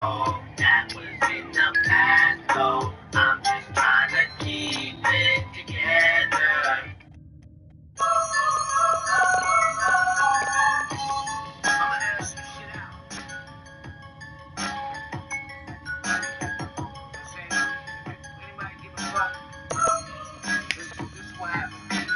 Oh, that was in the past, though. I'm just trying to keep it together. I'ma ask some shit out. Anybody give a fuck? This is what happened.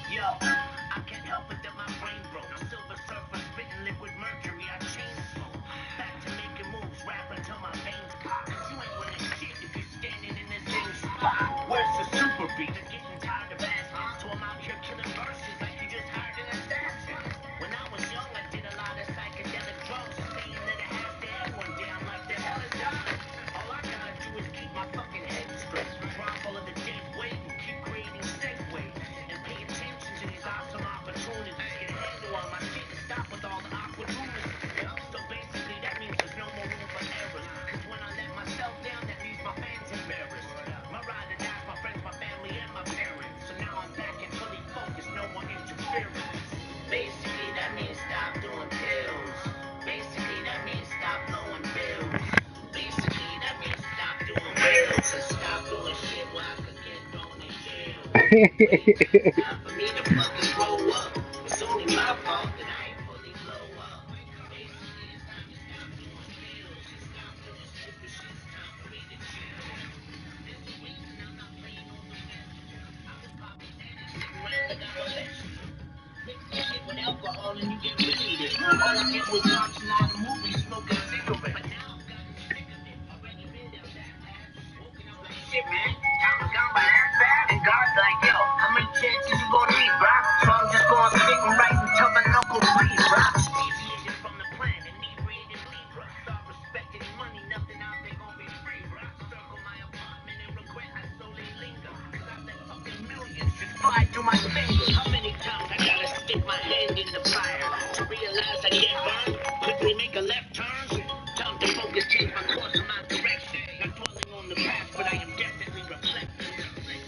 Yo, I can't help it that my brain broke. I'm Silver Surfer spitting liquid mercury. I chain smoke. Back to making moves, rapping till my veins pop. You ain't winning shit if you're standing in the same spot. Where's the super beat? I'm getting tired of asking. So I'm out here killing verses like you just hired an assassin. When I was young, I did a lot of psychedelic drugs. Saying that I had to end one day. I'm like, the hell is that? All I gotta do is keep my fucking head straight. Drop all of the dead weight and keep creating segues. And pay attention to these awesome opportunities. Get a handle on my shit and stop with all the awkward rumors. So basically, that means there's no more room for errors. Cause when I let myself down, that leaves my fans embarrassed. My ride or die, my friends, my family, and my parents. So now I'm back and fully focused, no more interference. Basically, that means stop doing pills. Basically, that means stop blowing bills. Basically, that means stop doing bills and stop doing shit where I could get thrown in jail. Time for me to fucking grow up. It's only my fault that I ain't fully blow up. Basically, it's time to stop doing pills and stop doing stupid shit. It's time for me to chill. There's a reason I'm not playing all the best. I was popping Xanax, sitting around like I'm a vegetable. Mix this shit with alcohol and you get bleeding. All I did was watch a lot of movies, smoking cigarettes. But now I've gotten sick of it. Already been down that path. Woken up like shit, man. Time was gone by that fast. And God's like, yo, how many chances you gonna need, bro? So I'm just gonna sit and write until my knuckles bleed, bro. Deviated from the plan, inebriated Libra. Start respecting money, nothing out there gonna be free, bro. Circle my apartment and regret I solely linger. Cause I let fucking millions just fly through my fingers. How many times I gotta stick my hand in the fire to realize I get burned? Quickly make a left turn. Time to focus, change my course and my direction. Not dwelling on the past, but I am definitely reflecting.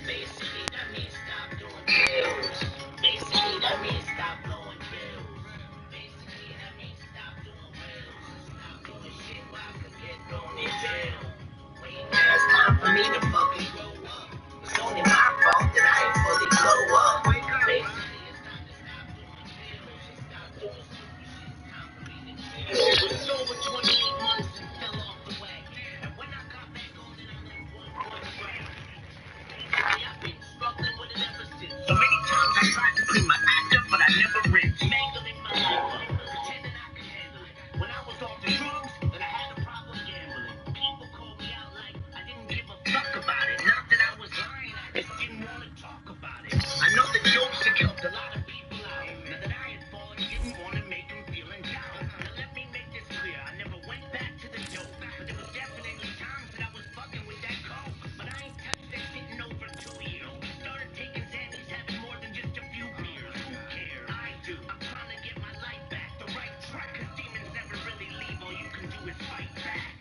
Basically, that means stop doing pills. Basically, that means stop blowing bills. Basically, that means stop doing wills and stop doing shit where I could get thrown in jail. Wait, now it's time for me to fucking grow up. It's only my fault that I ain't fully glow up. Basically, it's time to stop doing pills and stop doing stupid shit. It's time for me to chill. It's over 28 months and fell off the wagon. And when I got back on it, I left one point bragging. I've been struggling with it ever since. So many times I tried to clean my act up, but I never rinsed. Mangling my life up, pretending I could handle it. When I was off the drugs, then I had a problem gambling. People called me out like I didn't give a fuck about it. Not that I was lying, I just didn't want to talk about it. I know the jokes have helped a lot of people out. Now that I had fallen, didn't want to make them feel in doubt. Now let me make this clear, I never went back to the dope. But there was definitely times that I was fucking with that coke. But I ain't touched that shit in over 2 years. Started taking Xannies, having more than just a few beers. Who cares? I do. I'm trying to get my life back, the right track. Cause demons never really leave, all you can do is fight back.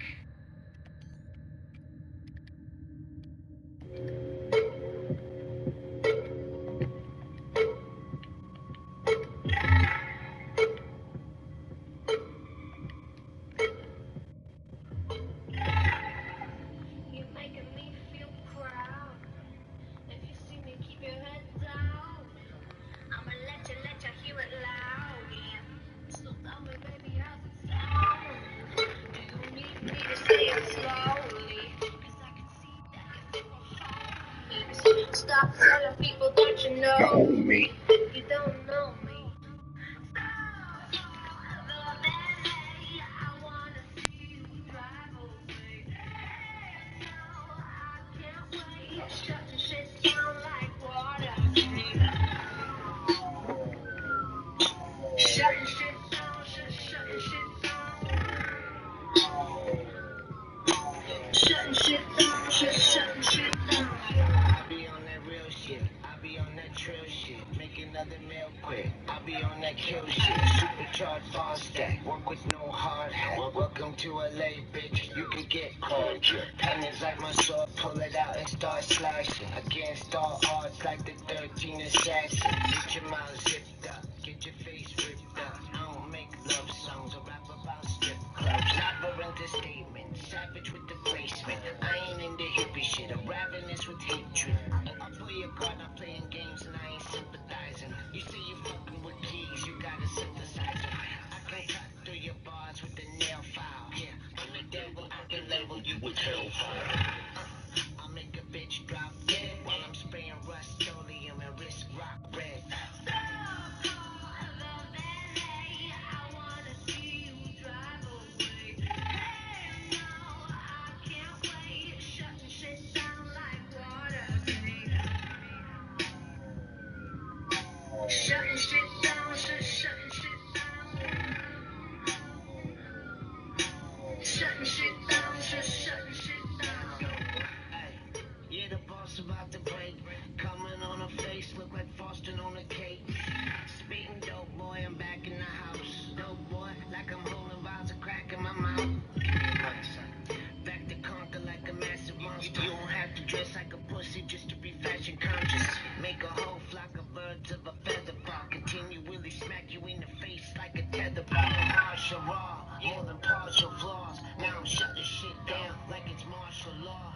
You're making me feel proud. If you see me, keep your head down. I'ma let you hear it loud. Yeah. So tell me, baby, how's it sound? Do you need me to say it slowly? 'Cause I can see that you're full of phonies. Stop telling people that you know me. You don't know me. Shutting shit down like water. Shutting shit down, shutting shit down. Shutting shit down, shutting shit down. I be on that real shit. I be on that trill shit. Make another meal quick. I be on that kill shit. Supercharged fall stack. Work with no hard hat. Welcome to LA, bitch. You can get caught. Pen is like my sword. Pull it out and start slashing. Against all odds like the 13 assassins. Get your mouth zipped up. Get your face ripped up. I don't make love songs or rap about strip clubs. Labyrinth understatement. Savage with the placement. I ain't into hippie shit. I'm ravenous with hatred. I play a card, I'm playing games, and I ain't sympathizing. You say you fucking with keys, you gotta synthesize them. I can cut through your bars with the nail file. Yeah, I'm the devil, I can level you with hellfire. I'll make a bitch drop dead while I'm spraying Rust-Oleum and wrist rock red. Shutting shit down, shutting shit down. Shutting shit down, shutting shit down. Hey, yeah, the boss about to break. Coming on a face, look like frosting on a cake. Spitting dope, boy, I'm back in the house. Dope, boy, like I'm holding vials of crack in my mouth. Back to conquer like a massive monster. You don't have to dress like a pussy just to be fashion conscious. Make a whole flock of birds of a feather fall. Continually smack you in the face like a tether ball. Martial raw, more than partial flaws. Now I'm shutting shit down like it's martial law.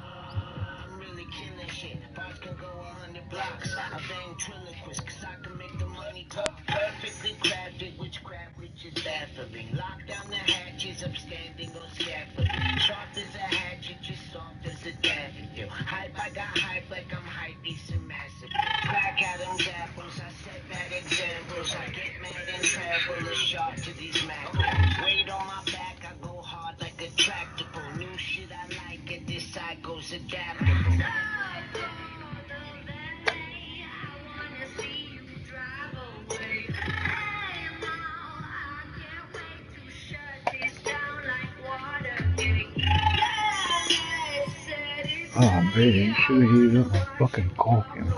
I'm really killing shit. Bars can go 100 blocks. I bang triloquists cause I can make the money talk. Perfectly crafted witchcraft, which is baffling. Lock down the hatches, I'm standing on scaffolding. Sharp as a hatchet, just soft as a daffodil. Hype, I got hype like I'm hype, decent massive. Crack at them apples, I set bad examples. I get mad and travel as sharp to these macros. Weight on my back, I go hard like a tractable. New shit I like, and this side goes adaptable. Oh, man, you should have heated up my fucking coffee, man.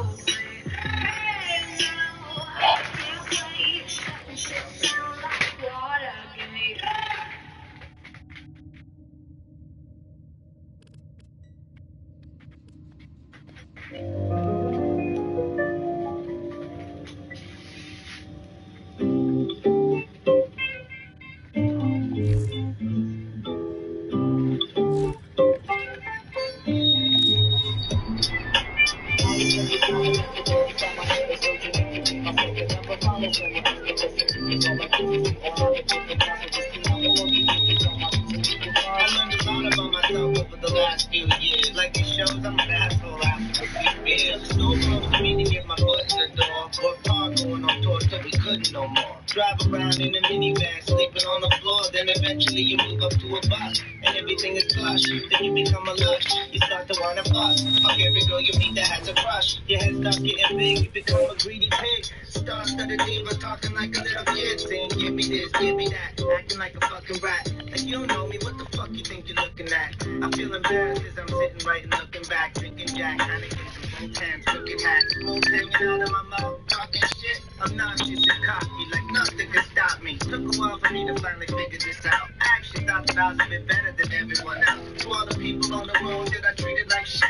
Drive around in a minivan, sleeping on the floor, then eventually you move up to a bus, and everything is plush, then you become a lush, you start to wanna fuss, fuck every girl you meet that has a crush, your head starts getting big, you become a greedy pig, star-studded diva talking like a little kid, saying give me this, give me that, acting like a fucking rat, like you don't know me, what the fuck you think you're looking at, I feel embarrassed as I'm sitting right and looking back, drinking Jack, Heineken, some Tans, crooked hat, smoke hanging out of my mouth, talking shit, obnoxious and cocky, like nothing can stop me. Took a while for me to finally figure this out. I actually thought that I was a bit better than everyone else. To all the people on the road that I treated like shit,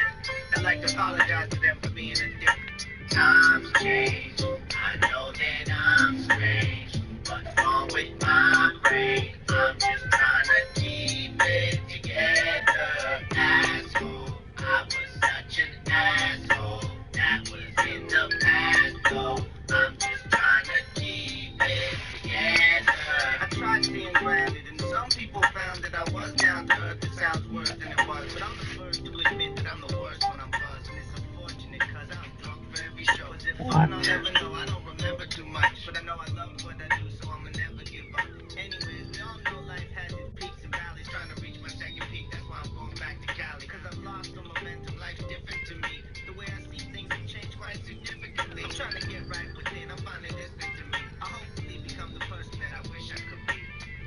I'd like to apologize to them for being a dick. Times change, I know that I'm strange. What's wrong with my brain? I'm just trying to keep it together. Asshole, I was such an asshole. That was in the past, though. I'm just trying to keep it together. I tried staying grounded, and some people found that I was down to earth. It sounds worse than it was, but I'm the first to admit that I'm the worst when I'm buzzed. And it's unfortunate, cause I'm drunk for every show. Is it fun? I'll never know. I don't remember too much, but I know I love what I do, so I'ma never give up. Anyways, we all know life has its peaks and valleys. Trying to reach my second peak, that's why I'm going back to Cali. Cause I've lost the momentum, life's different to me. The way I see things have changed quite significantly. I'm trying to get right within, I'm finding distance to me. I hopefully become the person that I wish I could be.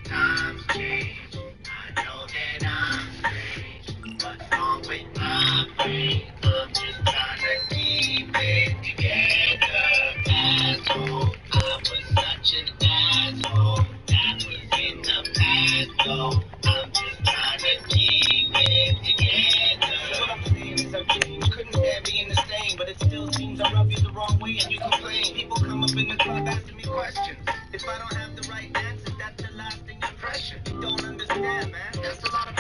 Times change, I know that I'm strange. What's wrong with my brain? I'm just trying to keep it together. Asshole, I was such an asshole. That was in the past, though. I'm just trying to keep it together. What I'm saying is I've changed. Couldn't stand being the same, but it still seems I rub you the wrong way and you complain. People come up in the club asking me questions. If I don't have the right answers, that's the lasting impression. You don't understand, man. That's a lot of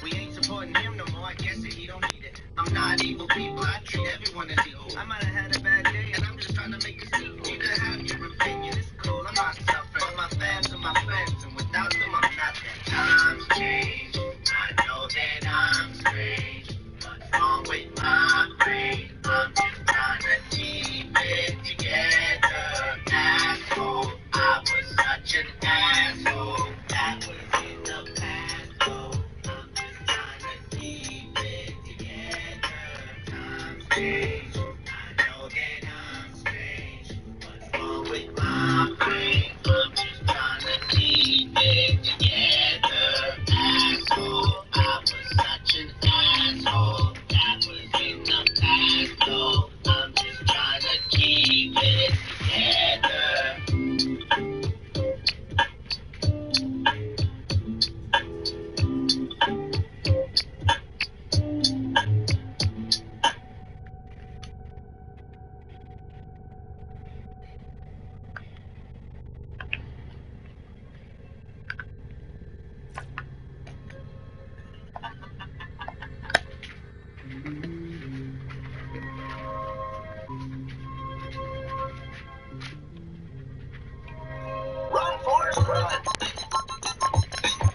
We ain't supporting him no more, I guess that he don't need it. I'm not evil people, I treat everyone as equal. I might have had a bad day and I'm just trying to make a sequel. You can have your opinion, it's cool, I'm not suffering. But my fans are my friends and without them I'm nothing. Times change, I know that I'm strange. What's wrong with my brain? I'm just trying to keep it together. Asshole, I was such an asshole. That was in the past, though. I'm just trying to keep it together. Times change, I know that I'm strange. What's wrong with my brain? I'm just trying to keep it together. Asshole, I was such an asshole. That was in the past, though. I'm just trying to keep it together. Run, Forrest, run!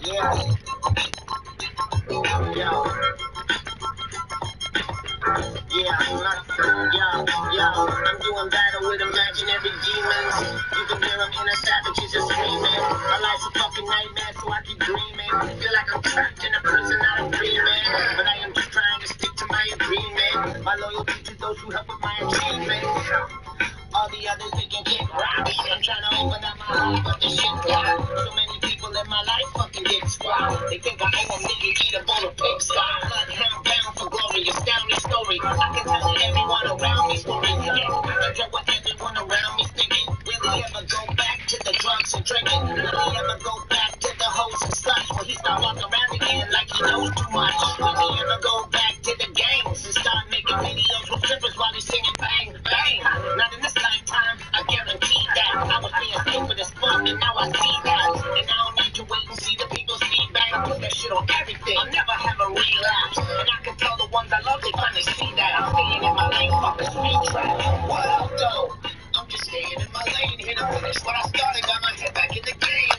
Yeah. I'm doing battle with imaginary demons. You can hear them inner savages just screaming. My life's a fucking nightmare, so I keep dreaming. Feel like I'm trapped in a prison, not a dreaming. But I am just trying to stick to my agreement. My loyalty to those who help with my achievements. All the others, they can get robbed. I'm trying to open up my heart, but this shit blocked. So many people in my life fucking get squat. They think I owe them, nigga, eat up on a pig sty. Bloodhound bound for glory, astounding story. I can tell everyone around me story. Yeah, I can get what everyone around me's thinking. Will he ever go back to the drugs and drinking? Will he ever go back to the hoes and sluts? Will he start walking around again like he knows too much? Will he ever go back to the gangs and start making videos with strippers while he's singing bang, bang? Not in this lifetime, I guarantee that. I was being stupid as fuck, and now I see that. And I don't need to wait and see the people's feedback. I put that shit on everything. I'll never have a relapse. And I can tell the ones I love, they finally see that. I'm staying in my lane, fuck a speed trap. What up, though? I'm just staying in my lane, here to finish what I started. Got my head back in the game.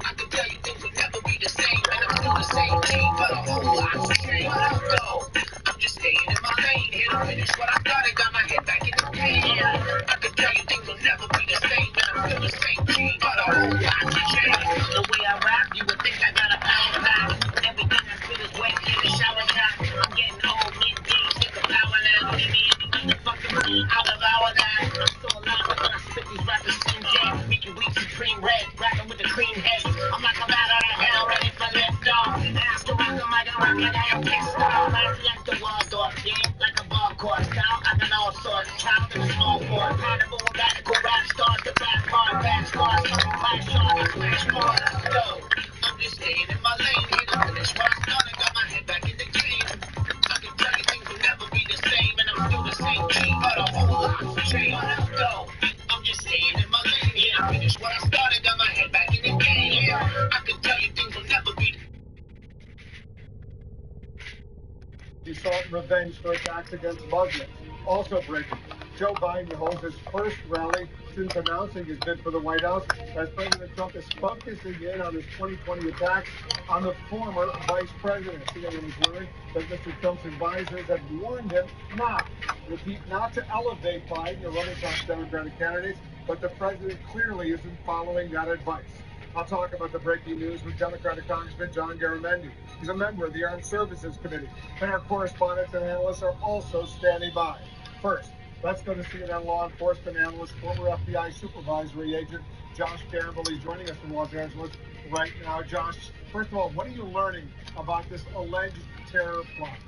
I can tell you things will never be the same, and I'm still the same G, but a whole lot's changed. What up, though? I'm just staying in my lane, here to finish what I started. Got my head back in the game. I can tell you things will never be the same, and I'm still the same G, but a whole lot's changed. The way I rap, you would think I got a power pack. Everything I spit is wet in the shower cap. I'm getting old midday, sick of power now. Maybe anything to fucking me, I'll devour that. I'm so alive when I spit these rappers sing jazz, making weak supreme red, rapping with the cream head. I'm like a bat out of hell, ready for lift off. And I still rock the mic and rock like I am pissed off. That's like the Waldorf, yeah, like a ball court style. I got all sorts, child in a small fort. Carnival, radical rap stars, the rap hard, bad scars, flash on, I smash more. Go, I'm just staying in my lane, here to finish what I started. Got my head back in the game. I can tell you things will never be the same, and I'm still the same G, but a whole lot's changed. Go, I'm just staying in my lane, here to finish what I started. Got my head back in the game. I can tell you things will never be. Assault and revenge for attacks against Muslims. Also breaking, Joe Biden holds his first rally since announcing his bid for the White House as President Trump is focusing in on his 2020 attacks on the former vice president. CNN is learning that Mr. Trump's advisors have warned him not, repeat, not to elevate Biden or other top Democratic candidates, but the president clearly isn't following that advice. I'll talk about the breaking news with Democratic Congressman John Garamendi. He's a member of the Armed Services Committee, and our correspondents and analysts are also standing by. First, let's go to CNN law enforcement analyst, former FBI supervisory agent Josh Campbell. He's joining us from Los Angeles right now. Josh, first of all, what are you learning about this alleged terror plot?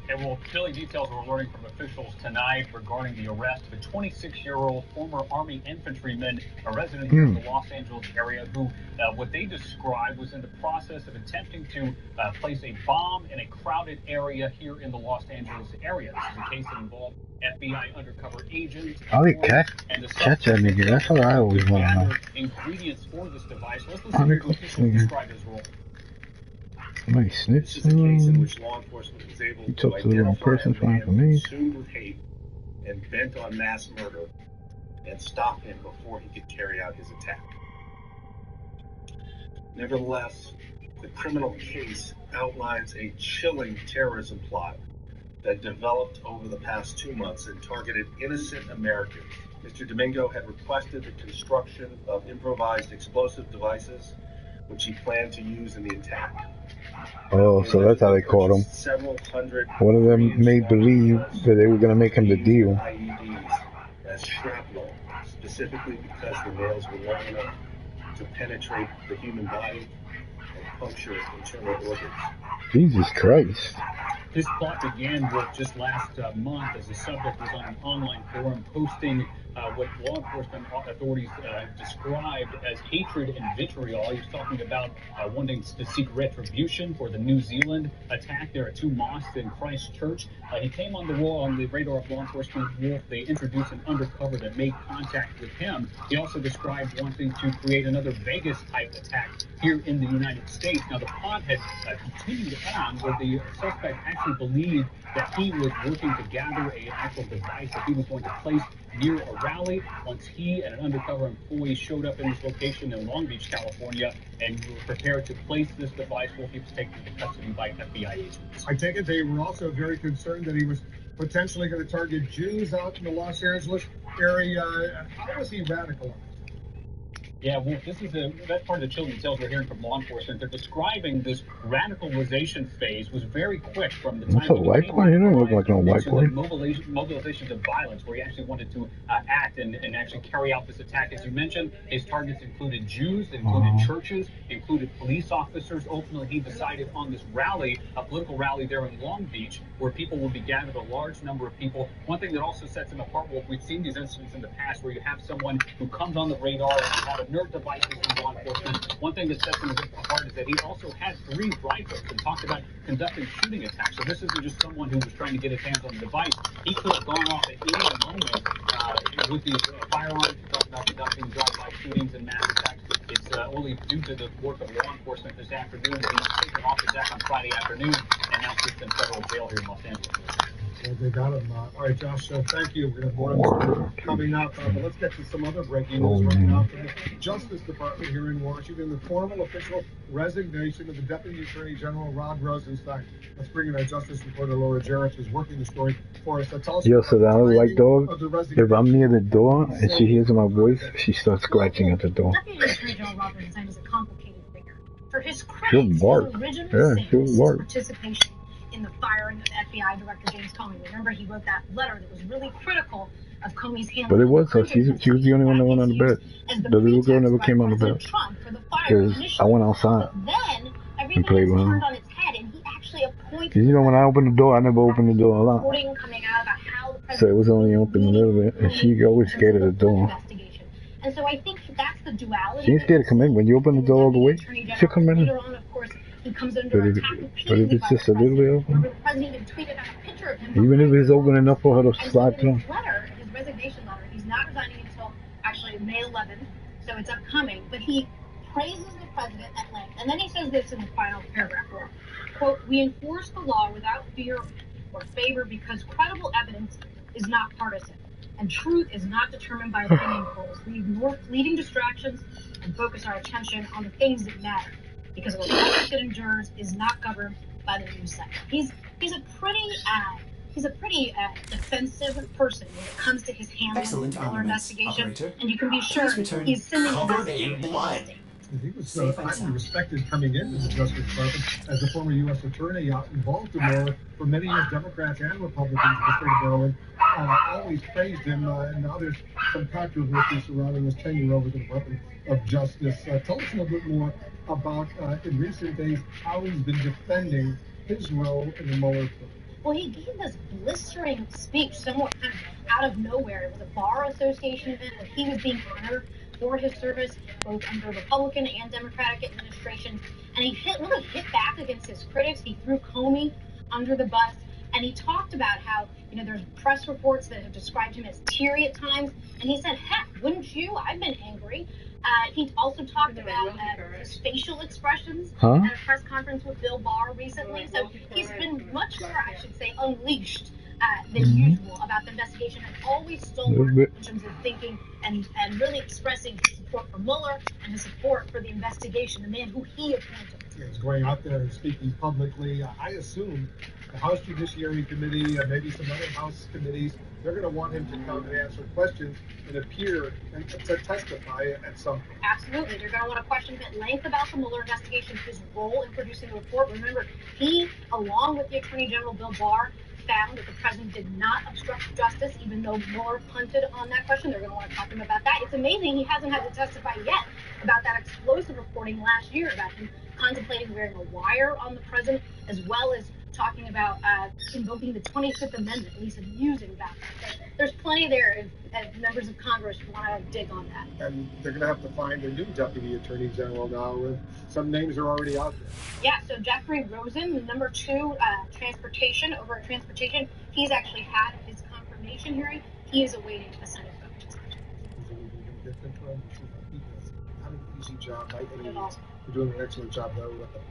And well, chilling details we're learning from officials tonight regarding the arrest of a 26-year-old former Army infantryman, a resident here in the Los Angeles area, who what they described was in the process of attempting to place a bomb in a crowded area here in the Los Angeles area. This is a case that involved FBI undercover agents and the nigga. That's what I always want to know. Ingredients for this device. Let's listen to the officials describe his role. My This snitch. is a case in which law enforcement was able You to talked to the wrong identify person a for man information. consumed with hate and bent on mass murder and stop him before he could carry out his attack. Nevertheless, the criminal case outlines a chilling terrorism plot that developed over the past 2 months and targeted innocent Americans. Mr. Domingo had requested the construction of improvised explosive devices, which he planned to use in the attack. Oh, so that's how they caught him. Several hundred One of them made believe that they were going to make him the deal. IEDs as shrapnel, specifically because the nails were long enough to penetrate the human body and puncture internal organs. Jesus Christ. This plot began just last month as the subject was on an online forum posting what law enforcement authorities described as hatred and vitriol. He was talking about wanting to seek retribution for the New Zealand attack. There are 2 mosques in Christchurch. He came on the radar of law enforcement. They introduced an undercover that made contact with him. He also described wanting to create another Vegas-type attack here in the United States. Now, the plot had continued on where the suspect actually believed that he was working to gather an actual device that he was going to place near a rally. Once he and an undercover employee showed up in this location in Long Beach, California, and were prepared to place this device, Wolfie was taken into custody by FBI agents. I take it they were also very concerned that he was potentially going to target Jews out in the Los Angeles area. How was he radicalized? Yeah, well, that's part of the chilling tales we're hearing from law enforcement. They're describing this radicalization phase was very quick from the time That's a white boy? He don't look like no white boy. Mobilizations of violence, where he actually wanted to act and actually carry out this attack. As you mentioned, his targets included Jews, included churches, included police officers. Ultimately, he decided on this rally, a political rally there in Long Beach, where people will be gathered, a large number of people. One thing that also sets him apart, Wolf, we've seen these incidents in the past where you have someone who comes on the radar and you have inert devices from law enforcement. One thing that sets him apart is that he also had 3 rifles and talked about conducting shooting attacks. So this isn't just someone who was trying to get his hands on the device. He could have gone off at any moment with these firearms. He talked about conducting drive-by shootings and mass attacks. It's only due to the work of law enforcement this afternoon that he was taken off the deck on Friday afternoon and now sits in federal jail here in Los Angeles. Well, they got him. All right, Josh, thank you. We're going to have more on this coming up. But let's get to some other breaking news right now from the Justice Department here in Washington. The formal official resignation of the Deputy Attorney General Rod Rosenstein. Let's bring in our Justice reporter Laura Jarrett, who's working the story for us. Tell us So that little white dog, if I'm near the door and she hears my voice, she starts scratching at the door. Deputy Attorney General Rod Rosenstein is a complicated figure. For his She'll critics, bark. his original Yeah, stance she'll is bark. participation in the firing of FBI Director James Comey. Remember, he wrote that letter that was really critical of Comey's handling. But it was her. She was the only one that went on the bed. The little girl never came on the bed. Because I went outside and played with her. On its head, and he actually appointed. Because when I opened the door, I never opened the door a lot. So it was only open a little bit. And she always scared of the door. And so I think that's the duality. She ain't scared to come in. When you open the door all the way, she'll come in. Later on, of course, he comes under attack repeatedly. But if it's just a little bit open, the president even tweeted out a picture of him. even if it's open enough for her to slide through. His letter, his resignation letter, he's not resigning until actually May 11th, so it's upcoming. But he praises the president at length, and then he says this in the final paragraph: "Quote: We enforce the law without fear or favor because credible evidence is not partisan, and truth is not determined by opinion polls. We ignore fleeting distractions and focus our attention on the things that matter, because a republic that endures is not governed by the news cycle." He's a pretty defensive person when it comes to his handling of the Mueller investigation, operator. and you can be sure he's sending Covered in blood. He was highly respected coming into the Justice Department as a former U.S. attorney out in Baltimore. For many years, Democrats and Republicans in the state of Maryland always praised him. And now there's some controversy surrounding his tenure over the Department of Justice. Tell us a little bit more about, in recent days, how he's been defending his role in the Mueller probe. Well, he gave this blistering speech somewhat kind of out of nowhere. It was a Bar Association event where he was being honored for his service both under Republican and Democratic administrations, and he really hit back against his critics. He threw Comey under the bus, And he talked about how, there's press reports that have described him as teary at times. And he said, heck, wouldn't you? I've been angry. He also talked about his facial expressions at a press conference with Bill Barr recently. So he's been much more, I should say, unleashed than usual about the investigation, and always stalwart in terms of thinking and really expressing his support for Mueller and his support for the investigation, the man who he appointed. Yeah, he's going out there and speaking publicly. I assume the House Judiciary Committee and maybe some other House committees, they're going to want him to come and answer questions and appear and to testify at some point. Absolutely. They're going to want to question him at length about the Mueller investigation, his role in producing the report. Remember, he, along with the Attorney General Bill Barr, found that the president did not obstruct justice, even though Mueller punted on that question. They're going to want to talk to him about that. It's amazing he hasn't had to testify yet about that explosive reporting last year about him contemplating wearing a wire on the president, as well as talking about invoking the 25th Amendment, at least musing about that. So there's plenty there if members of Congress want to dig on that. And they're going to have to find a new Deputy Attorney General now, and some names are already out there. Yeah, so Jeffrey Rosen, the number 2 transportation, over at transportation, he's actually had his confirmation hearing. He is awaiting a Senate vote. Get confirmed. He does not an easy job by any means. You're doing an excellent job though with it.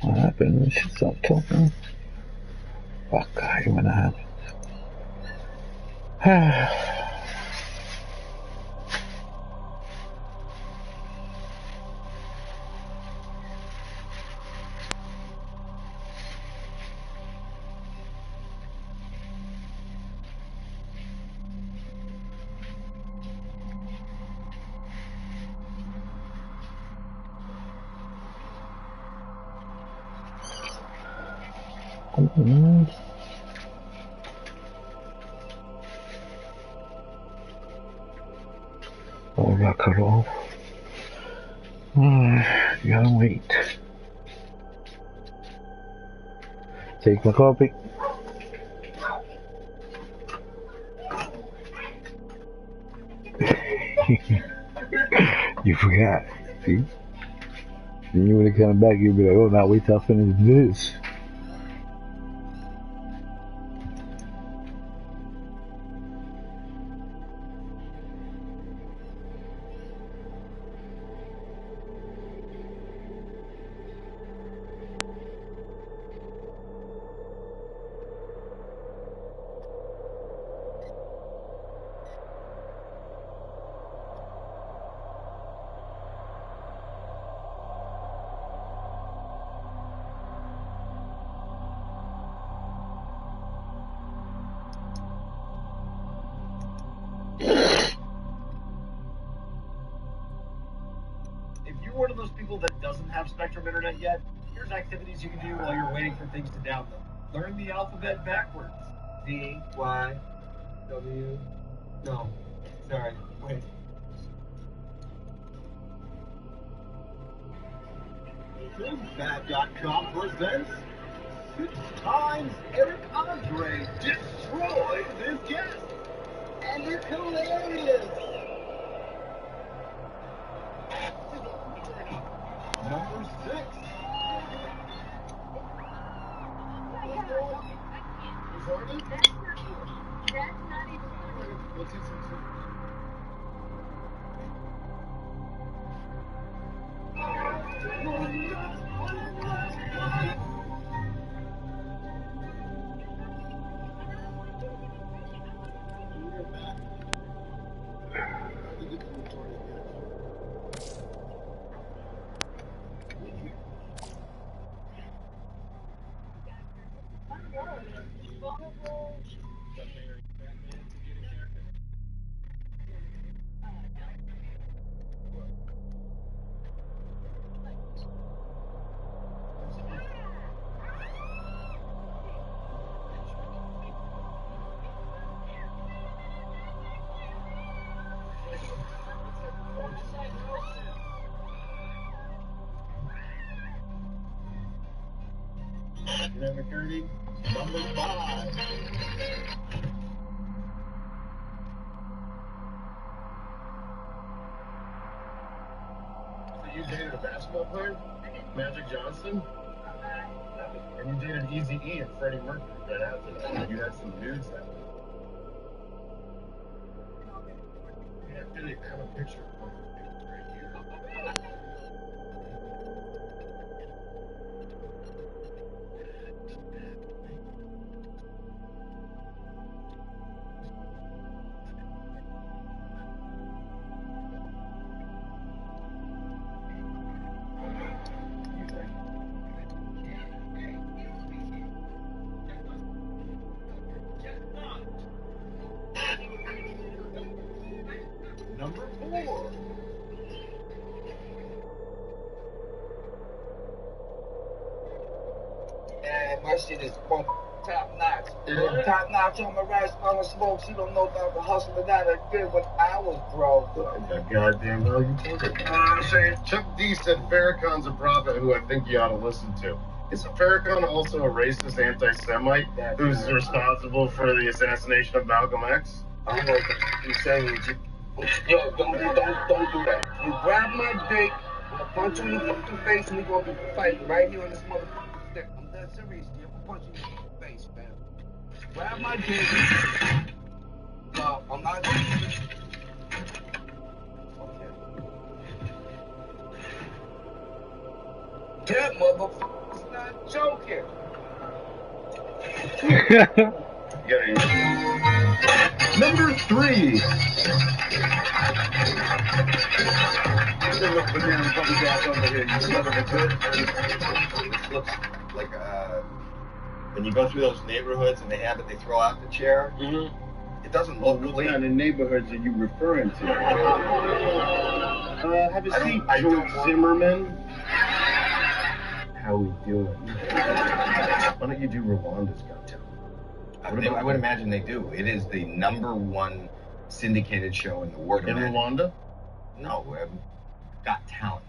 What happened? She stopped talking. Fuck, I don't know what happened. Oh, I got cut off. You gotta wait. Take my coffee. You forgot. See? Then you would have come back, you'd be like, oh, now wait till I finish this. people that doesn't have Spectrum Internet yet, here's activities you can do while you're waiting for things to download. Learn the alphabet backwards. D, Y, W, no, sorry, wait. Bad.com presents 6 times Eric Andre destroys his guest. And it's hilarious. Number 6. That's not even funny. What's it? Number 30, number 5. So you dated a basketball player? Magic Johnson? And you dated Eazy-E and Freddie Mercury right after that. You had some nudes that way. Yeah, I didn't have a picture of one of the pictures right here. Number 4. And my shit is top notch. Yeah. Top notch on my right, smelling smoke. She don't know about the hustle and that I did when I was broke. That goddamn hell you took it. You know what I'm saying? Chuck D said Farrakhan's a prophet who I think you ought to listen to. Isn't Farrakhan also a racist anti-Semite who's responsible for the assassination of Malcolm X? I know he's saying, yo, don't do that. You grab my dick, I'm gonna punch you in the fucking face, and we're gonna be fighting right here on this motherfucking stick. I'm dead serious, dude. I'm gonna punch you in the fucking face, man. Grab my dick. No, I'm not. Okay. That motherfucker's not joking. Number 3. This looks like when you go through those neighborhoods and they have it, they throw out the chair. Mm-hmm. It doesn't look What clean. kind of neighborhoods are you referring to? Have a seat, George Zimmerman. How we doing? Why don't you do Rwanda's Got Talent? I would imagine they do. It is the #1 syndicated show in the world. In Rwanda? No, Got Talent.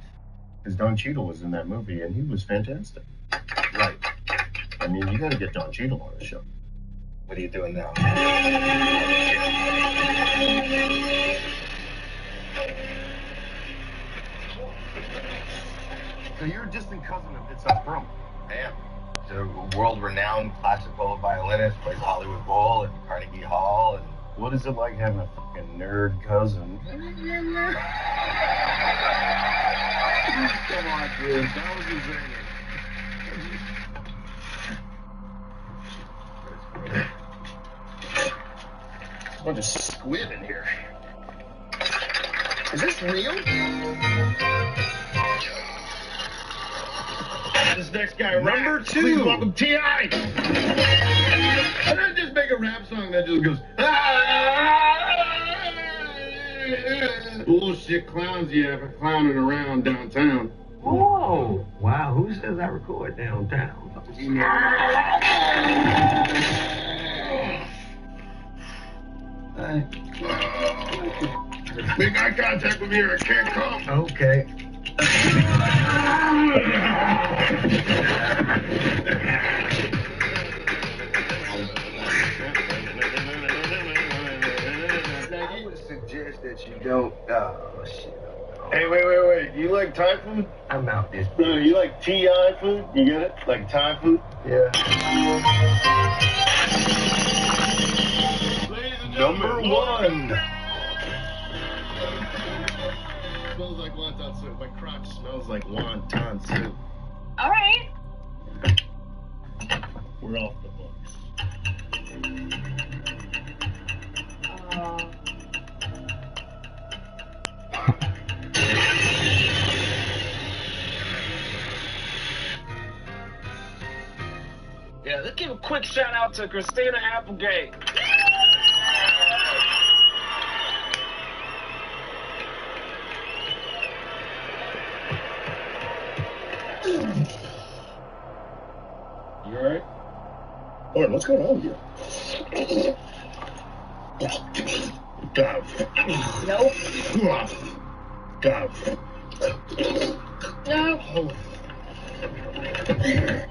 Because Don Cheadle was in that movie, and he was fantastic. Right. I mean, you got to get Don Cheadle on the show. What are you doing now? So you're a distant cousin of Itzhak Perlman. I am. He's a world-renowned classical violinist, plays Hollywood Bowl and Carnegie Hall. And what is it like having a fucking nerd cousin? Come on, dude. That was his name. There's a bunch of squid in here. Is this real? This next guy, number 2. Please welcome T.I. And then just make a rap song that just goes, bullshit clowns you have clowning around downtown. Whoa! Wow, who says I record downtown? Make eye contact with me or I can't come. Okay. I would suggest that you don't. Oh, shit. Hey, wait. You like Thai food? I'm out this. You like T.I. food? You get it? Like Thai food? Yeah. Number one. Smells like wonton soup. My crotch smells like wonton soup. All right. We're off the books. Yeah, let's give a quick shout out to Christina Applegate. You alright? Lauren, what's going on with you? God. Nope. God. No.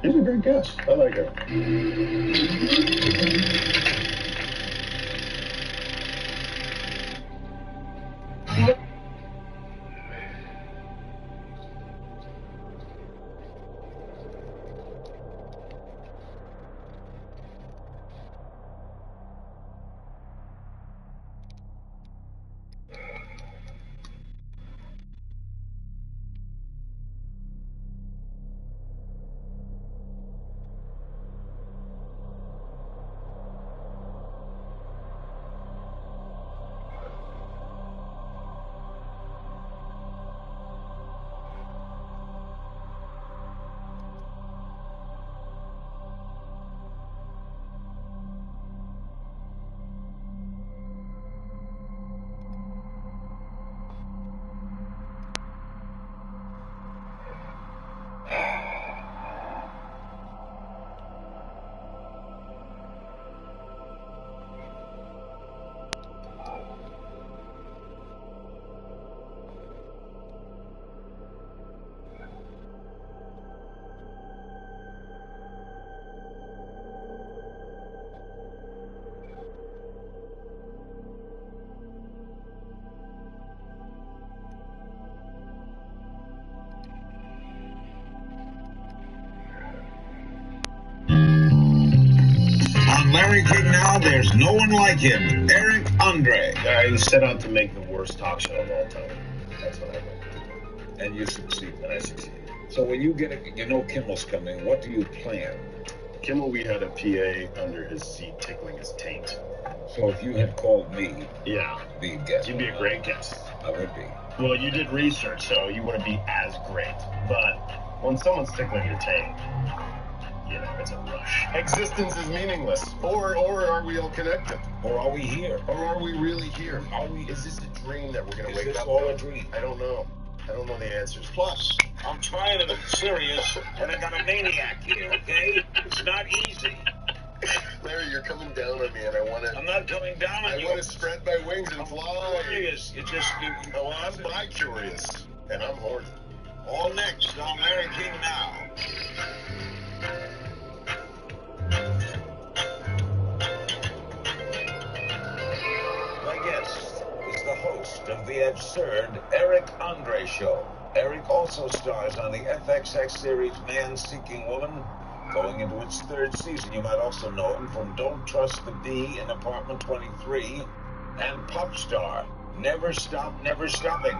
She's a great guest. I like her. Larry King now, there's no one like him. Eric Andre. I set out to make the worst talk show of all time. That's what I wrote. And you succeed. And I succeeded. So when you get it, you know Kimmel's coming. What do you plan? Kimmel, we had a PA under his seat tickling his taint. So if you had called me, yeah, be a guest. You'd be a great guest. I would be. Well, you did research, so you wouldn't be as great. But when someone's tickling your taint, you know, it's a rush. Existence is meaningless. Or are we all connected? Or are we here? Or are we really here? Are we? Is this a dream that we're going to wake up? Is this all a dream? I don't know. I don't know the answers. Plus, I'm trying to be serious, and I got a maniac here, okay? It's not easy. Larry, you're coming down on me, and I want to... I'm not coming down on you. I want to spread my wings and fly. Curious. You just... Oh, I'm bi-curious, and I'm horny. All next on Larry King Now. My guest is the host of the absurd Eric Andre Show. Eric also stars on the FXX series Man Seeking Woman, going into its third season. You might also know him from Don't Trust the Bee in Apartment 23 and Pop Star, Never Stop, Never Stopping.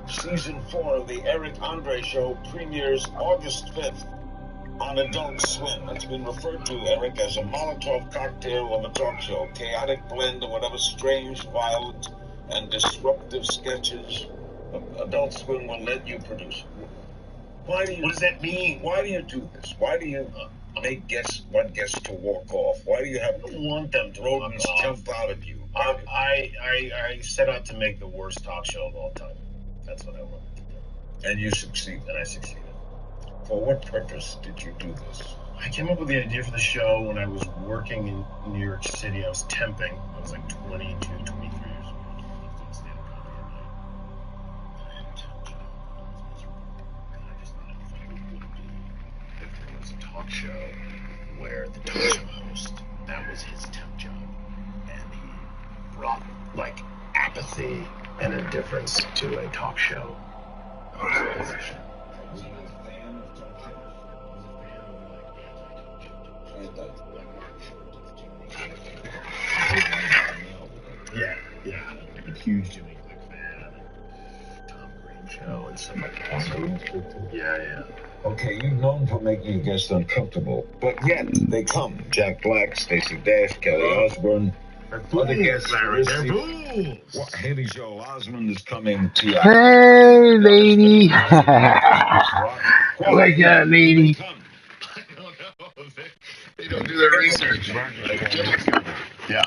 Season 4 of the Eric Andre Show premieres August 5th on Adult Swim. It's been referred to, Eric, as a Molotov cocktail of a talk show. Chaotic blend of whatever strange, violent, and disruptive sketches Adult Swim will let you produce. Why do you? What does that mean? Why do you do this? Why do you make one guest to walk off? Why do you have want them to rodents jump out at you? I set out to make the worst talk show of all time. That's what I wanted to do. And you succeed. And I succeeded. For what purpose did you do this? I came up with the idea for the show when I was working in New York City. I was temping. I was like 22, 23 years old. I was doing stand-up comedy at night. I had a temp job. I was miserable. And I just didn't know if I would do if there was a talk show where the talk show host, that was his temp job. And he brought, like, apathy and indifference to a talk show position. Yeah, I'm a huge Jimmy Quick fan. Tom Green show and stuff like that. So, yeah. Okay, you're known for making your guests uncomfortable, but yet they come. Jack Black, Stacey Dash, Kelly Osbourne. Other guests, Larry, they're fools. Well, Haley Joel Osment is coming to you. Hey, lady. What's up, lady? I don't know. They don't do their research. Yeah.